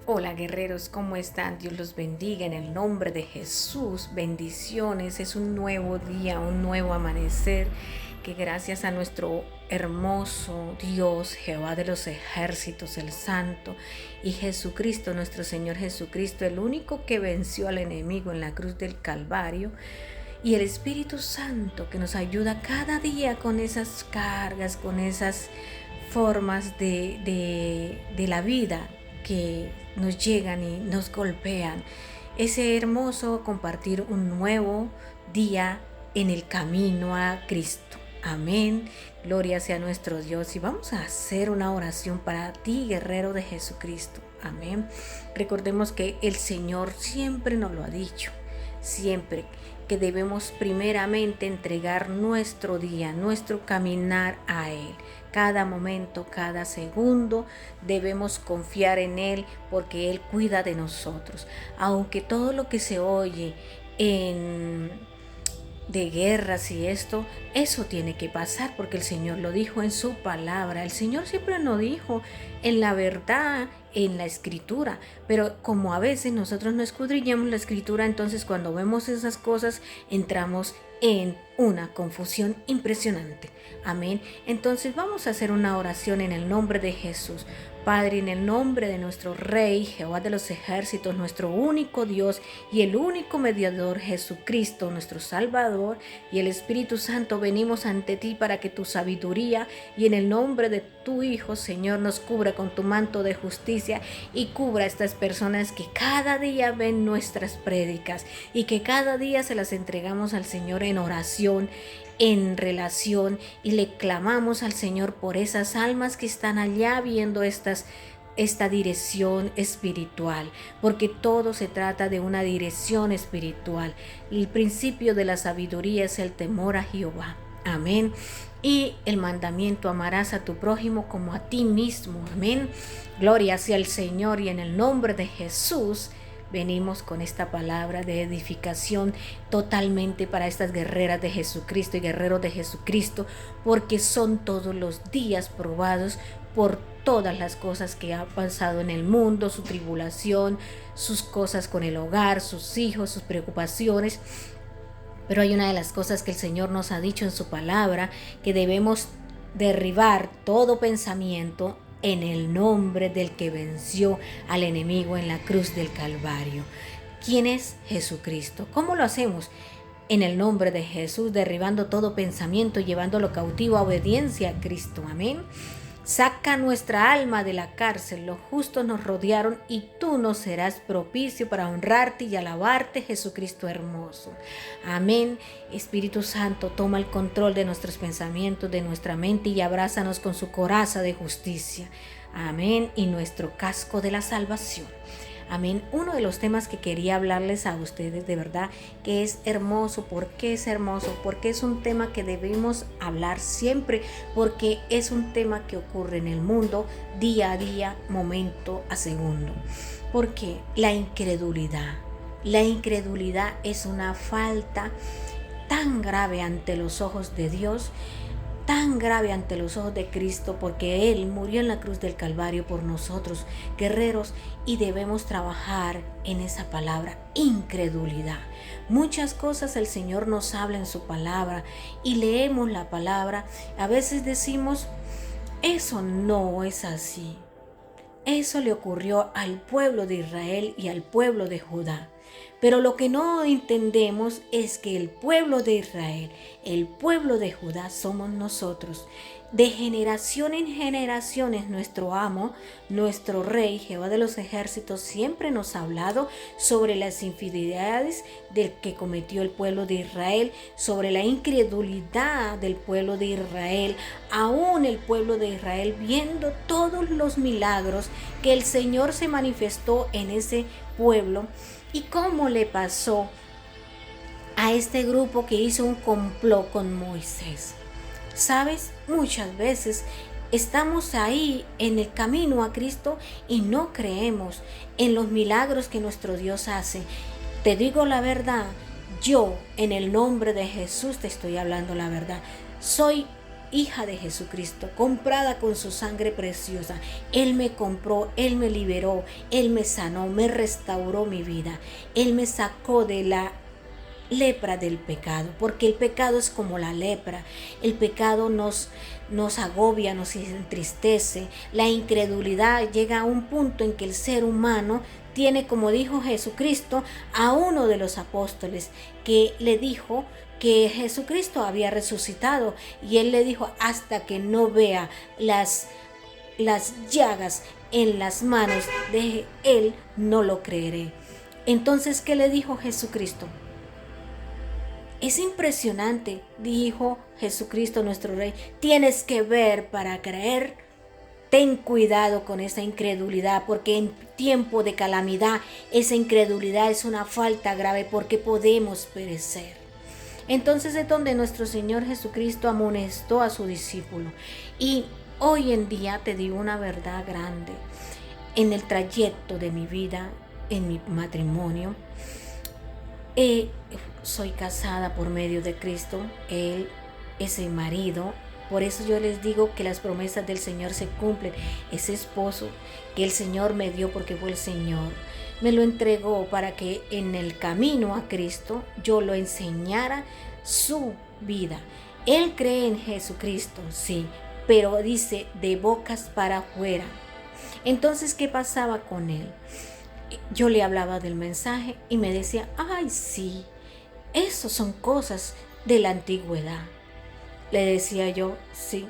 Hola guerreros, ¿cómo están? Dios los bendiga en el nombre de Jesús. Bendiciones, es un nuevo día, un nuevo amanecer que gracias a nuestro hermoso Dios, Jehová de los ejércitos, el Santo, y Jesucristo, nuestro Señor Jesucristo, el único que venció al enemigo en la cruz del Calvario, y el Espíritu Santo que nos ayuda cada día con esas cargas, con esas formas de la vida que nos llegan y nos golpean. Es hermoso compartir un nuevo día en el camino a Cristo. Amén. Gloria sea nuestro Dios. Y vamos a hacer una oración para ti, guerrero de Jesucristo. Amén. Recordemos que el Señor siempre nos lo ha dicho. Siempre que debemos primeramente entregar nuestro día, nuestro caminar a Él. Cada momento, cada segundo debemos confiar en Él porque Él cuida de nosotros. Aunque todo lo que se oye de guerras y eso tiene que pasar porque el Señor lo dijo en su palabra. El Señor siempre nos dijo en la verdad, en la escritura, pero como a veces nosotros no escudriñamos la escritura, entonces cuando vemos esas cosas entramos en una confusión impresionante. Amén. Entonces vamos a hacer una oración en el nombre de Jesús. Padre, en el nombre de nuestro Rey, Jehová de los ejércitos, nuestro único Dios y el único mediador, Jesucristo, nuestro Salvador, y el Espíritu Santo, venimos ante ti para que tu sabiduría y en el nombre de tu Hijo, Señor, nos cubra con tu manto de justicia y cubra a estas personas que cada día ven nuestras prédicas y que cada día se las entregamos al Señor en oración, en relación, y le clamamos al Señor por esas almas que están allá viendo esta dirección espiritual, porque todo se trata de una dirección espiritual. El principio de la sabiduría es el temor a Jehová. Amén. Y el mandamiento: amarás a tu prójimo como a ti mismo. Amén. Gloria sea al Señor, y en el nombre de Jesús venimos con esta palabra de edificación totalmente para estas guerreras de Jesucristo y guerreros de Jesucristo, porque son todos los días probados por todas las cosas que ha pasado en el mundo, su tribulación, sus cosas con el hogar, sus hijos, sus preocupaciones. Pero hay una de las cosas que el Señor nos ha dicho en su palabra, que debemos derribar todo pensamiento en el nombre del que venció al enemigo en la cruz del Calvario. ¿Quién es Jesucristo? ¿Cómo lo hacemos? En el nombre de Jesús, derribando todo pensamiento, llevándolo cautivo a obediencia a Cristo. Amén. Saca nuestra alma de la cárcel, los justos nos rodearon y tú nos serás propicio para honrarte y alabarte, Jesucristo hermoso. Amén. Espíritu Santo, toma el control de nuestros pensamientos, de nuestra mente, y abrázanos con su coraza de justicia. Amén. Y nuestro casco de la salvación. Amén. Uno de los temas que quería hablarles a ustedes, de verdad que es hermoso. ¿Por qué es hermoso? Porque es un tema que debemos hablar siempre, porque es un tema que ocurre en el mundo día a día, momento a segundo. Porque la incredulidad es una falta tan grave ante los ojos de Dios, tan grave ante los ojos de Cristo, porque Él murió en la cruz del Calvario por nosotros, guerreros, y debemos trabajar en esa palabra, incredulidad. Muchas cosas el Señor nos habla en su palabra y leemos la palabra. A veces decimos, eso no es así. Eso le ocurrió al pueblo de Israel y al pueblo de Judá. Pero lo que no entendemos es que el pueblo de Israel, el pueblo de Judá somos nosotros. De generación en generación es nuestro amo, nuestro Rey, Jehová de los ejércitos, siempre nos ha hablado sobre las infidelidades del que cometió el pueblo de Israel, sobre la incredulidad del pueblo de Israel, aún el pueblo de Israel viendo todos los milagros que el Señor se manifestó en ese pueblo. ¿Y cómo le pasó a este grupo que hizo un complot con Moisés? ¿Sabes? Muchas veces estamos ahí en el camino a Cristo y no creemos en los milagros que nuestro Dios hace. Te digo la verdad, yo en el nombre de Jesús te estoy hablando la verdad. Soy hija de Jesucristo, comprada con su sangre preciosa. Él me compró, Él me liberó, Él me sanó, me restauró mi vida. Él me sacó de la lepra del pecado, porque el pecado es como la lepra. El pecado nos agobia, nos entristece. La incredulidad llega a un punto en que el ser humano tiene, como dijo Jesucristo a uno de los apóstoles, que le dijo que Jesucristo había resucitado, y él le dijo: hasta que no vea las llagas en las manos de él, no lo creeré. Entonces, ¿qué le dijo Jesucristo? Es impresionante, dijo Jesucristo nuestro Rey: tienes que ver para creer. Ten cuidado con esa incredulidad, porque en tiempo de calamidad esa incredulidad es una falta grave, porque podemos perecer. Entonces es donde nuestro Señor Jesucristo amonestó a su discípulo. Y hoy en día te digo una verdad grande. En el trayecto de mi vida, en mi matrimonio, soy casada por medio de Cristo. Él es el marido. Por eso yo les digo que las promesas del Señor se cumplen. Ese esposo que el Señor me dio, porque fue el Señor, me lo entregó para que en el camino a Cristo yo lo enseñara su vida. Él cree en Jesucristo, sí, pero dice de bocas para afuera. Entonces, ¿qué pasaba con él? Yo le hablaba del mensaje y me decía: ay, sí, eso son cosas de la antigüedad. Le decía yo: sí,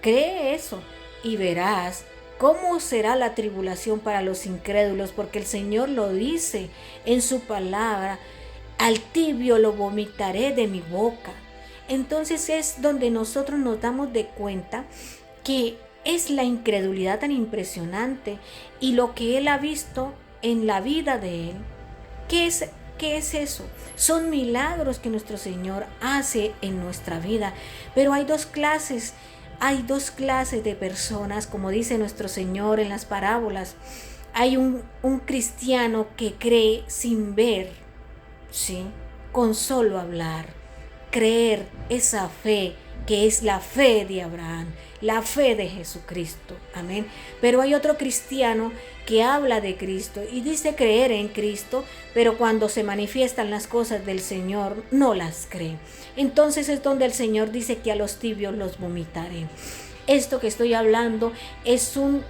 cree eso y verás cómo será la tribulación para los incrédulos, porque el Señor lo dice en su palabra: al tibio lo vomitaré de mi boca. Entonces es donde nosotros nos damos de cuenta que es la incredulidad tan impresionante, y lo que Él ha visto en la vida de Él. ¿Qué es eso? Son milagros que nuestro Señor hace en nuestra vida. Pero hay dos clases de personas, como dice nuestro Señor en las parábolas. Hay un cristiano que cree sin ver, ¿sí? Con solo hablar. Creer esa fe que es la fe de Abraham, la fe de Jesucristo. Amén. Pero hay otro cristiano que habla de Cristo y dice creer en Cristo, pero cuando se manifiestan las cosas del Señor no las cree. Entonces es donde el Señor dice que a los tibios los vomitaré. Esto que estoy hablando es un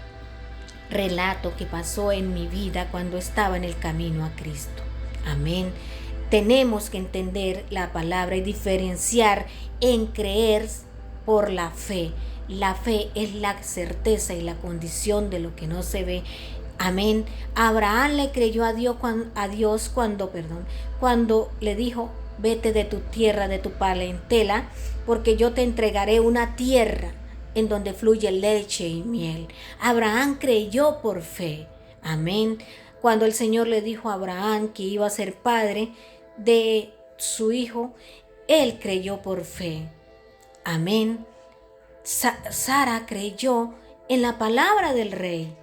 relato que pasó en mi vida cuando estaba en el camino a Cristo. Amén. Tenemos que entender la palabra y diferenciar en creer por la fe. La fe es la certeza y la condición de lo que no se ve. Amén. Abraham le creyó a Dios cuando le dijo: vete de tu tierra, de tu parentela, porque yo te entregaré una tierra en donde fluye leche y miel. Abraham creyó por fe. Amén. Cuando el Señor le dijo a Abraham que iba a ser padre de su hijo, él creyó por fe. Amén. Sara creyó en la palabra del rey,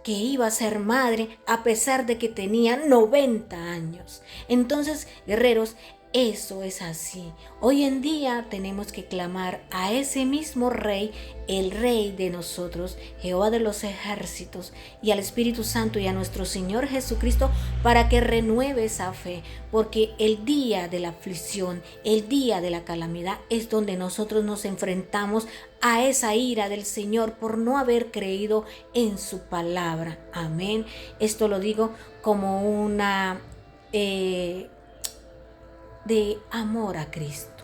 que iba a ser madre a pesar de que tenía 90 años. Entonces, guerreros, eso es así. Hoy en día tenemos que clamar a ese mismo Rey, el Rey de nosotros, Jehová de los ejércitos, y al Espíritu Santo y a nuestro Señor Jesucristo, para que renueve esa fe, porque el día de la aflicción, el día de la calamidad, es donde nosotros nos enfrentamos a esa ira del Señor por no haber creído en su palabra. Amén. Esto lo digo como una de amor a Cristo,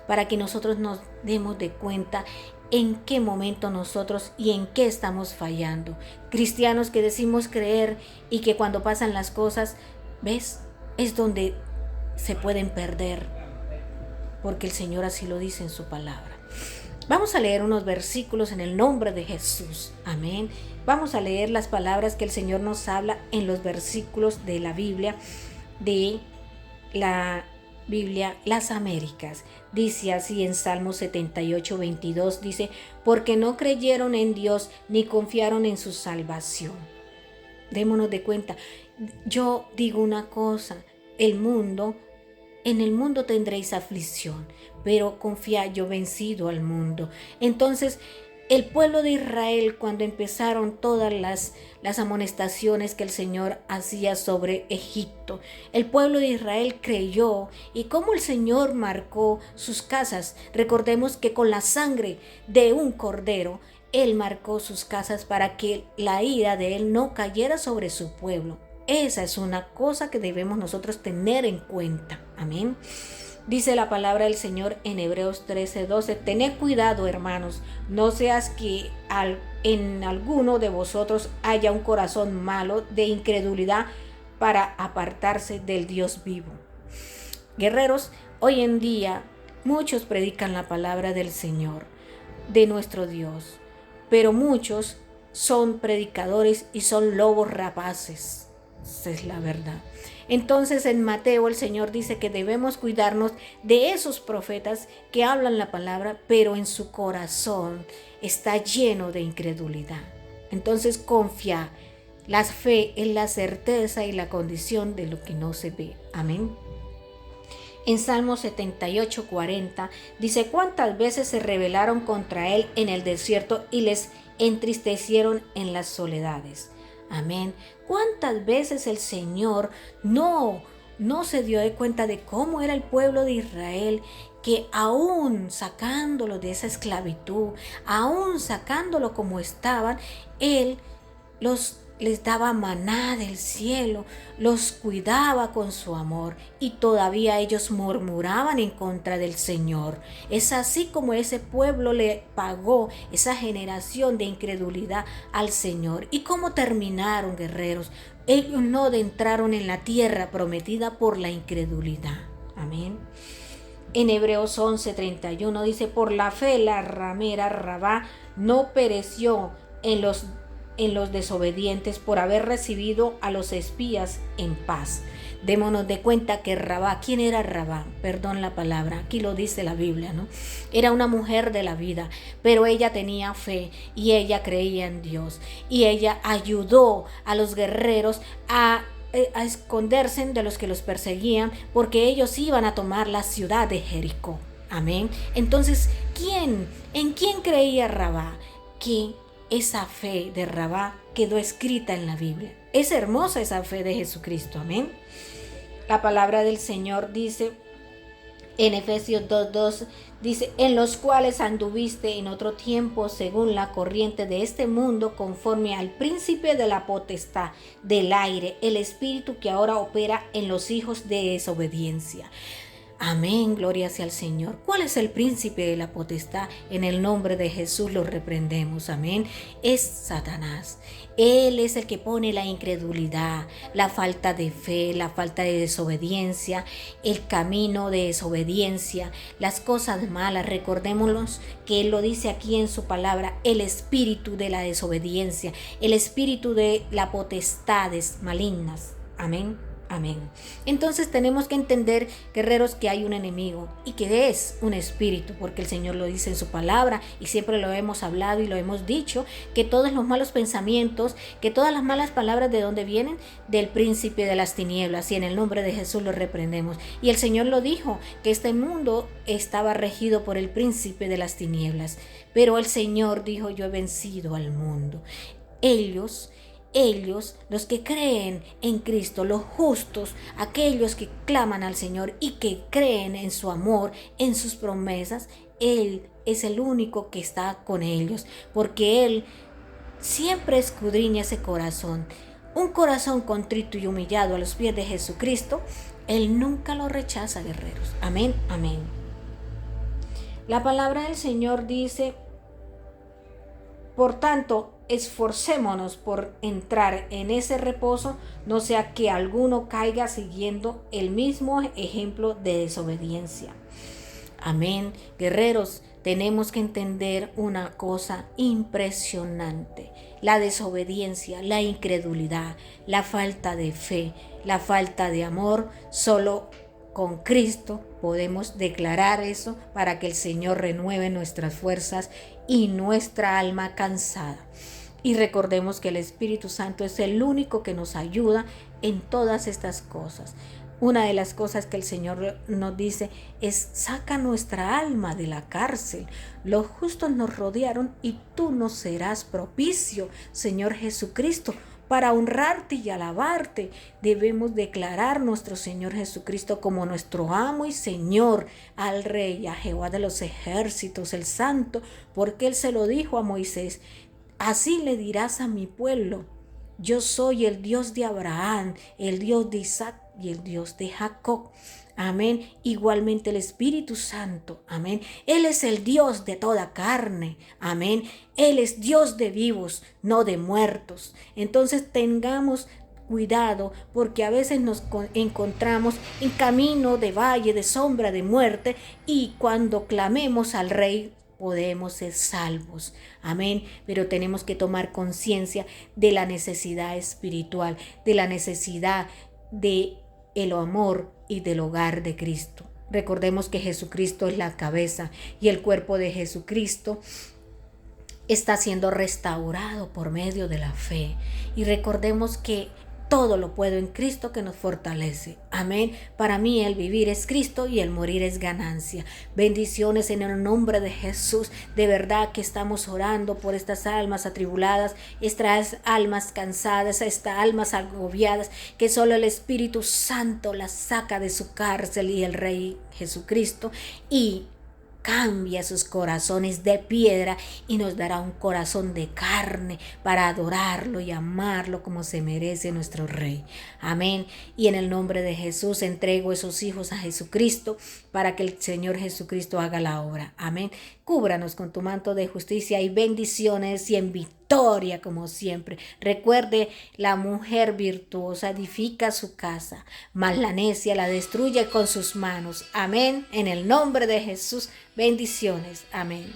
para que nosotros nos demos de cuenta en qué momento nosotros y en qué estamos fallando. Cristianos que decimos creer y que cuando pasan las cosas, ¿ves? Es donde se pueden perder, porque el Señor así lo dice en su palabra. Vamos a leer unos versículos en el nombre de Jesús. Amén. Vamos a leer las palabras que el Señor nos habla en los versículos de la Biblia, de la Biblia Las Américas. Dice así en Salmo 78, 22, dice: porque no creyeron en Dios ni confiaron en su salvación. Démonos de cuenta. Yo digo una cosa: en el mundo tendréis aflicción, pero confía, yo he vencido al mundo. Entonces, el pueblo de Israel, cuando empezaron todas las amonestaciones que el Señor hacía sobre Egipto, el pueblo de Israel creyó, y como el Señor marcó sus casas. Recordemos que con la sangre de un cordero Él marcó sus casas para que la ira de Él no cayera sobre su pueblo. Esa es una cosa que debemos nosotros tener en cuenta. Amén. Dice la palabra del Señor en Hebreos 13:12, tened cuidado, hermanos, no seas que en alguno de vosotros haya un corazón malo de incredulidad para apartarse del Dios vivo. Guerreros, hoy en día muchos predican la palabra del Señor, de nuestro Dios, pero muchos son predicadores y son lobos rapaces. Esa es la verdad. Entonces en Mateo el Señor dice que debemos cuidarnos de esos profetas que hablan la palabra, pero en su corazón está lleno de incredulidad. Entonces confía. La fe es la certeza y la condición de lo que no se ve. Amén. En Salmo 78:40 dice, ¿cuántas veces se rebelaron contra él en el desierto y les entristecieron en las soledades? Amén. ¿Cuántas veces el Señor no se dio de cuenta de cómo era el pueblo de Israel, que aún sacándolo de esa esclavitud, aún sacándolo como estaban, Él les daba maná del cielo, los cuidaba con su amor, y todavía ellos murmuraban en contra del Señor? Es así como ese pueblo le pagó esa generación de incredulidad al Señor. ¿Y cómo terminaron, guerreros? Ellos no entraron en la tierra prometida por la incredulidad. Amén. En Hebreos 11:31 dice, por la fe la ramera Rabá no pereció en los desobedientes por haber recibido a los espías en paz. Démonos de cuenta que Rabá, ¿quién era Rabá? Perdón la palabra, aquí lo dice la Biblia, ¿no? Era una mujer de la vida, pero ella tenía fe y ella creía en Dios. Y ella ayudó a los guerreros a esconderse de los que los perseguían, porque ellos iban a tomar la ciudad de Jericó. Amén. Entonces, ¿en quién creía Rabá? Que esa fe de Rabá quedó escrita en la Biblia. Es hermosa esa fe de Jesucristo. Amén. La palabra del Señor dice en Efesios 2:2, dice, en los cuales anduviste en otro tiempo según la corriente de este mundo, conforme al príncipe de la potestad del aire, el espíritu que ahora opera en los hijos de desobediencia. Amén, gloria sea al Señor. ¿Cuál es el príncipe de la potestad? En el nombre de Jesús lo reprendemos. Amén. Es Satanás. Él es el que pone la incredulidad, la falta de fe, la falta de desobediencia, el camino de desobediencia, las cosas malas. Recordémonos que Él lo dice aquí en su palabra, el espíritu de la desobediencia, el espíritu de las potestades malignas. Amén. Amén. Entonces tenemos que entender, guerreros, que hay un enemigo y que es un espíritu, porque el Señor lo dice en su palabra y siempre lo hemos hablado y lo hemos dicho, que todos los malos pensamientos, que todas las malas palabras, ¿de dónde vienen? Del príncipe de las tinieblas, y en el nombre de Jesús lo reprendemos. Y el Señor lo dijo, que este mundo estaba regido por el príncipe de las tinieblas, pero el Señor dijo, yo he vencido al mundo. Ellos, los que creen en Cristo, los justos, aquellos que claman al Señor y que creen en su amor, en sus promesas, Él es el único que está con ellos, porque Él siempre escudriña ese corazón. Un corazón contrito y humillado a los pies de Jesucristo, Él nunca lo rechaza, guerreros. Amén, amén. La palabra del Señor dice, por tanto, esforcémonos por entrar en ese reposo, no sea que alguno caiga siguiendo el mismo ejemplo de desobediencia. Amén. Guerreros, tenemos que entender una cosa impresionante: la desobediencia, la incredulidad, la falta de fe, la falta de amor. Solo con Cristo podemos declarar eso, para que el Señor renueve nuestras fuerzas y nuestra alma cansada. Y recordemos que el Espíritu Santo es el único que nos ayuda en todas estas cosas. Una de las cosas que el Señor nos dice es: saca nuestra alma de la cárcel. Los justos nos rodearon y tú nos serás propicio, Señor Jesucristo. Para honrarte y alabarte, debemos declarar nuestro Señor Jesucristo como nuestro amo y Señor, al Rey, a Jehová de los ejércitos, el Santo, porque Él se lo dijo a Moisés: así le dirás a mi pueblo: yo soy el Dios de Abraham, el Dios de Isaac y el Dios de Jacob. Amén. Igualmente el Espíritu Santo. Amén. Él es el Dios de toda carne. Amén. Él es Dios de vivos, no de muertos. Entonces tengamos cuidado, porque a veces nos encontramos en camino de valle, de sombra, de muerte, y cuando clamemos al Rey podemos ser salvos. Amén. Pero tenemos que tomar conciencia de la necesidad espiritual, de la necesidad de el amor y del hogar de Cristo. Recordemos que Jesucristo es la cabeza y el cuerpo de Jesucristo está siendo restaurado por medio de la fe. Y recordemos que todo lo puedo en Cristo que nos fortalece. Amén. Para mí el vivir es Cristo y el morir es ganancia. Bendiciones en el nombre de Jesús. De verdad que estamos orando por estas almas atribuladas, estas almas cansadas, estas almas agobiadas, que solo el Espíritu Santo las saca de su cárcel, y el Rey Jesucristo, y cambia sus corazones de piedra y nos dará un corazón de carne para adorarlo y amarlo como se merece nuestro Rey. Amén. Y en el nombre de Jesús entrego esos hijos a Jesucristo para que el Señor Jesucristo haga la obra. Amén. Cúbranos con tu manto de justicia y bendiciones, y en victoria como siempre. Recuerde, la mujer virtuosa edifica su casa, mas la necia la destruye con sus manos. Amén. En el nombre de Jesús, bendiciones. Amén.